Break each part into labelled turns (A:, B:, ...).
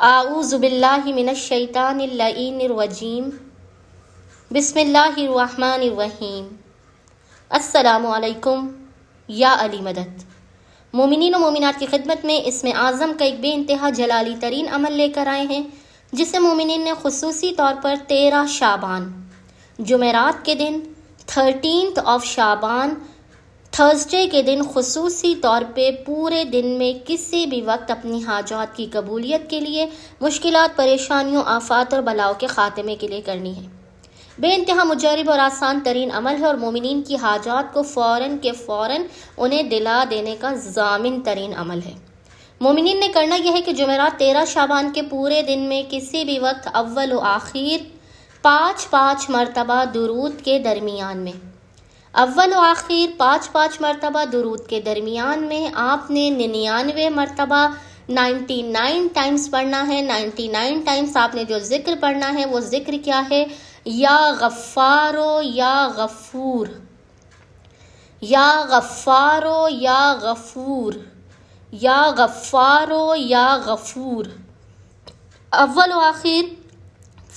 A: اعوذ باللہ من الشیطان اللعین الرجیم بسم اللہ الرحمن الرحیم۔ السلام علیکم یا علی مدد۔ مومنین و مومنات کی خدمت میں اسم اعظم کا ایک بے انتہا جلالی ترین عمل لے کر آئے ہیں، جسے مومنین نے خصوصی طور پر 13 شعبان جمعرات کے دن 13 شعبان تھرسڈے کے دن خصوصی طور پہ پورے دن میں کسی بھی وقت اپنی حاجات کی قبولیت کے لیے، مشکلات، پریشانیوں، آفات اور بلاؤں کے خاتمے کے لیے کرنی ہے۔ بے انتہا مجرب اور آسان ترین عمل ہے اور مومنین کی حاجات کو فوراً کے فوراً انہیں دلا دینے کا ضامن ترین عمل ہے۔ مومنین نے کرنا یہ ہے کہ جمعرات 13 شعبان کے پورے دن میں کسی بھی وقت اول و آخر 5 مرتبہ درود کے درمیان میں، اول و آخر 5 مرتبہ درود کے درمیان میں آپ نے 99 مرتبہ 99 ٹائمز پڑھنا ہے۔ 99 ٹائمز آپ نے جو ذکر پڑھنا ہے وہ ذکر کیا ہے؟ یا غفارو یا غفور، یا غفارو یا غفور، یا غفارو یا غفور۔ اول و آخر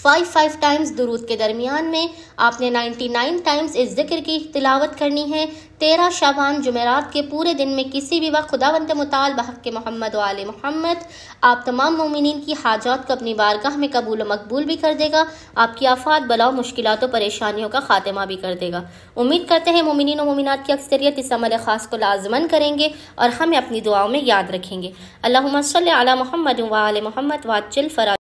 A: 5 ٹائمز درود کے درمیان میں آپ نے 99 ٹائمز اس ذکر کی تلاوت کرنی ہے۔ 13 شعبان جمعرات کے پورے دن میں کسی بھی وقت خداوند متعال بحق محمد و آل محمد آپ تمام مومنین کی حاجات کو اپنی بارگاہ میں قبول و مقبول بھی کر دے گا، آپ کی آفات، بلاؤ، مشکلات و پریشانیوں کا خاتمہ بھی کر دے گا۔ امید کرتے ہیں مومنین و مومنات کی اکثریت اس عمل خاص کو لازماً کریں گے اور ہمیں اپنی دعاؤں میں یاد رکھیں گے۔ اللہم صلی علی محمد و آل محمد وعجل فرج